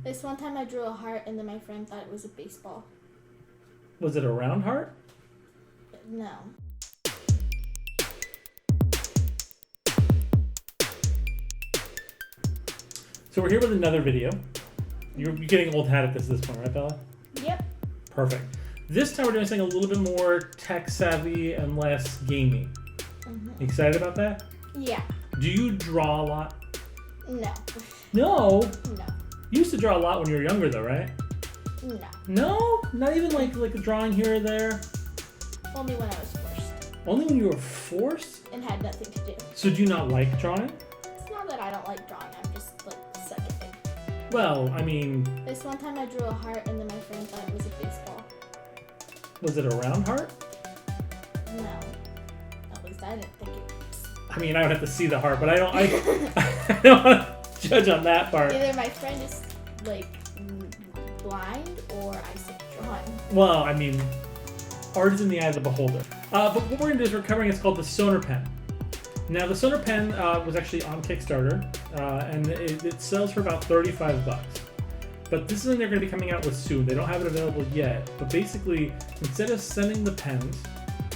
This one time I drew a heart and then my friend thought it was a baseball. Was it a round heart? No. So we're here with another video. You're getting old hat at this point, right, Bella? Yep. Perfect. This time we're doing something a little bit more tech savvy and less gamey. Mm-hmm. Excited about that? Yeah. Do you draw a lot? No. No? No. You used to draw a lot when you were younger though, right? No. No? Not even like a drawing here or there? Only when I was forced. Only when you were forced? And had nothing to do. So do you not like drawing? It's not that I don't like drawing, I'm just like suck at it. Well, I mean... This one time I drew a heart and then my friend thought it was a baseball. Was it a round heart? No. At least I didn't think it was. I mean, I would have to see the heart, but I don't want to judge on that part. Either my friend is like blind or I suck at drawing. Well, I mean, art is in the eye of the beholder. But what we're going to do is we're covering, it's called the SonarPen. Now, the SonarPen was actually on Kickstarter, and it sells for about $35. But this is something they're going to be coming out with soon. They don't have it available yet. But basically, instead of sending the pens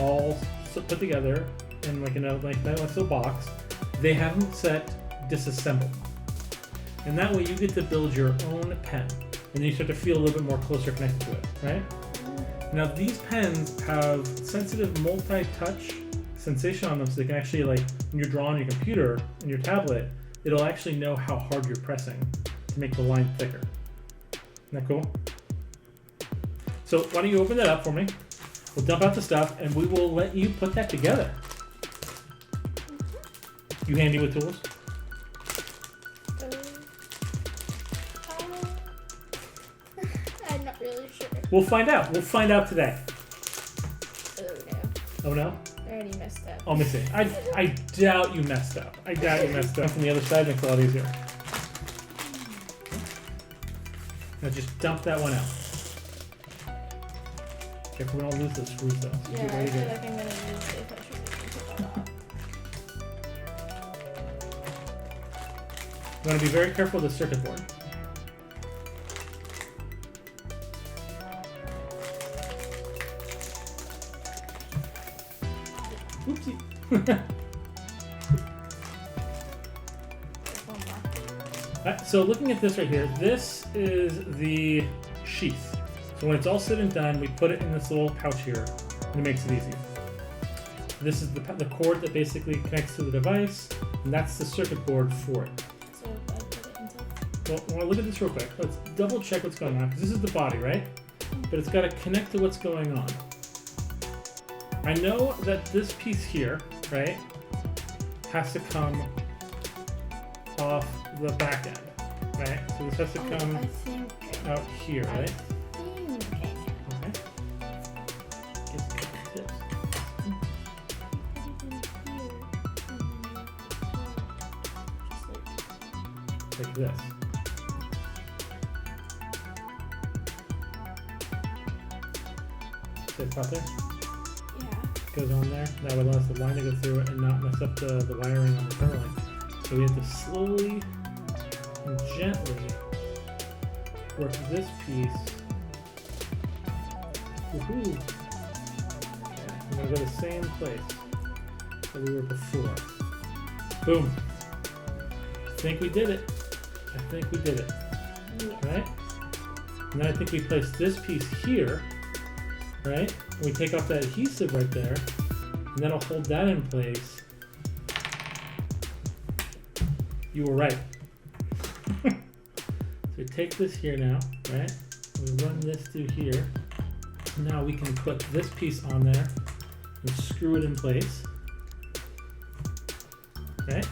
all put together in like a nice little box, they have them set disassembled. And that way you get to build your own pen. And you start to feel a little bit more closer connected to it, right? Now these pens have sensitive multi-touch sensation on them, so they can actually, like, when you're drawing on your computer and your tablet, it'll actually know how hard you're pressing to make the line thicker. Isn't that cool? So why don't you open that up for me? We'll dump out the stuff and we will let you put that together. You handy with tools? I'm not really sure. We'll find out. We'll find out today. Oh no. Oh no? I already messed up. Oh, let me see. I doubt you messed up. I doubt you messed up. From the other side, makes it a lot easier. Now just dump that one out. Careful, we don't lose the screws though. So Yeah, get I ready feel to- like I'm gonna lose it if I try to take that off. You want to be very careful with the circuit board. Oopsie. So looking at this right here, this is the sheath. So when it's all said and done, we put it in this little pouch here, and it makes it easy. This is the cord that basically connects to the device, and that's the circuit board for it. So if I put it into... Well, I want to look at this real quick. Let's double check what's going on, because this is the body, right? But it's got to connect to what's going on. I know that this piece here, right, has to come off the back end, right? So this has to come I think... out here, right? Okay. Okay. Just cut this. Like this. See it out there? Yeah. Goes on there. That would allow us the line to go through it and not mess up the wiring on the power line. So we have to slowly and gently work this piece. Woohoo! Okay, we're gonna go to the same place that we were before. Boom! I think we did it. I think we did it. Yeah. Right? And then I think we place this piece here, right? And we take off that adhesive right there, and that'll hold that in place. You were right. So we take this here now, right? We run this through here. Now we can put this piece on there and screw it in place. Right?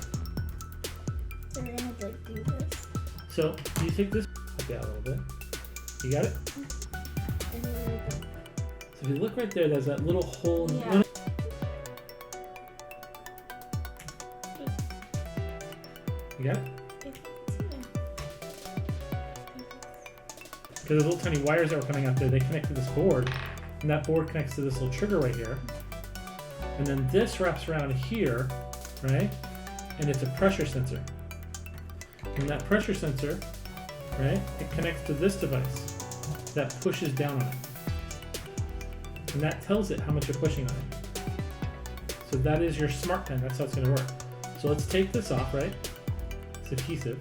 So we're gonna like do this. So you take this out a little bit. You got it? And then we're gonna... So if you look right there, there's that little hole. Yeah. You got it? Because the little tiny wires that were coming out there, they connect to this board, and that board connects to this little trigger right here. And then this wraps around here, right? And it's a pressure sensor. And that pressure sensor right? It connects to this device that pushes down on it. And that tells it how much you're pushing on it. So that is your smart pen. That's how it's going to work. So let's take this off, right? It's adhesive.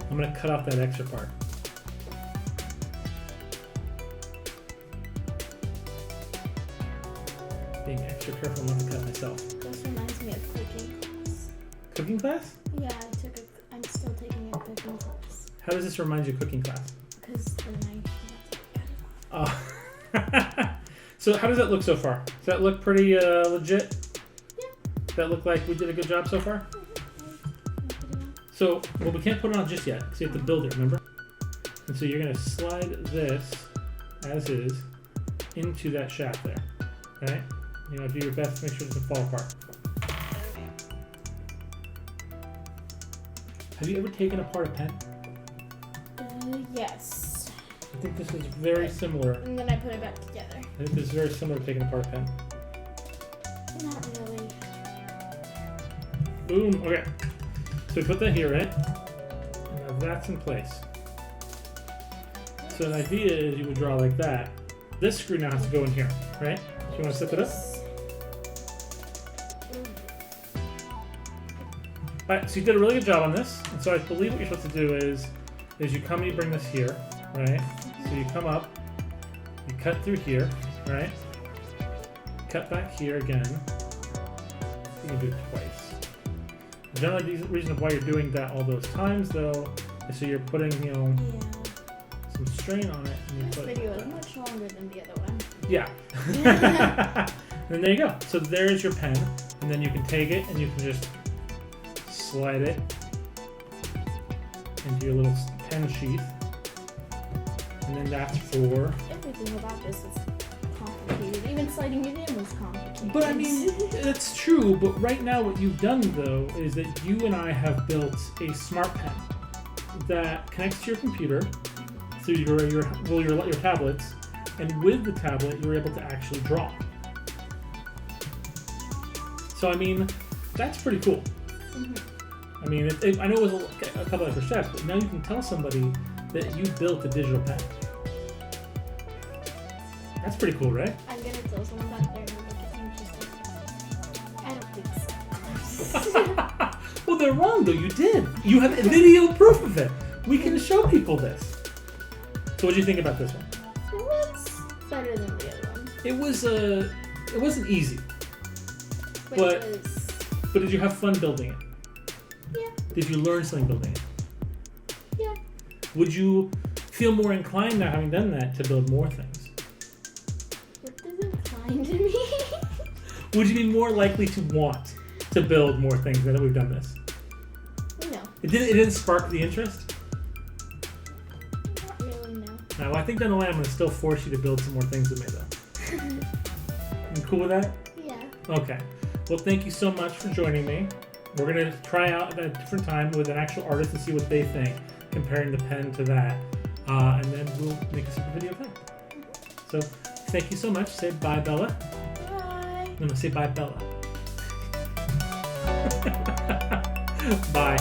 I'm going to cut off that extra part. Being extra careful not to cut myself. This reminds me of cooking class. Cooking class? Yeah, I'm still taking a cooking class. How does this remind you of cooking class? Because the knife. Oh. So how does that look so far? Does that look pretty legit? Yeah. Does that look like we did a good job so far? So, well, we can't put it on just yet because you have to build it, remember? And so you're going to slide this, as is, into that shaft there. Okay? You know, do your best to make sure it doesn't fall apart. Have you ever taken apart a pen? Yes. I think this is very similar. And then I put it back together. I think this is very similar to taking apart a pen. Not really. Boom. Okay. So we put that here, right? And now that's in place. So the idea is you would draw like that. This screw now has to go in here, right? So you want to set it up? Alright, so you did a really good job on this. And so I believe what you're supposed to do is you come and you bring this here, right? So you come up, you cut through here, right? Cut back here again. You can do it twice. Generally, the reason why you're doing that all those times, though, is so you're putting, you know, some strain on it. And you This put video is much longer than the other one. Yeah. And there you go. So there's your pen, and then you can take it and you can just slide it into your little pen sheath, and then that's for. Everything about this is complicated. Even sliding it in was complicated. But I mean, it's true. But right now, what you've done though is that you and I have built a smart pen that connects to your computer through your tablets, and with the tablet, you're able to actually draw. So I mean, that's pretty cool. I mean, I know it was a couple extra steps, but now you can tell somebody that you built a digital pen. That's pretty cool, right? I'm gonna tell someone back there and look at me just like, I don't think so. Well, they're wrong though. You did. You have video proof of it. We can show people this. So, what do you think about this one? It was better than the other one. It wasn't easy, But it was. but did you have fun building it? Yeah. Did you learn something building it? Yeah. Would you feel more inclined now, having done that, to build more things? What does inclined mean? Would you be more likely to want to build more things now that we've done this? No. It didn't spark the interest? Not really, no. No, I think down the line I'm going to still force you to build some more things with me, though. You cool with that? Yeah. Okay. Well, thank you so much for joining me. We're going to try out at a different time with an actual artist and see what they think, comparing the pen to that. And then we'll make a separate video of that. So, thank you so much. Say bye, Bella. Bye. No, say bye, Bella. Bye.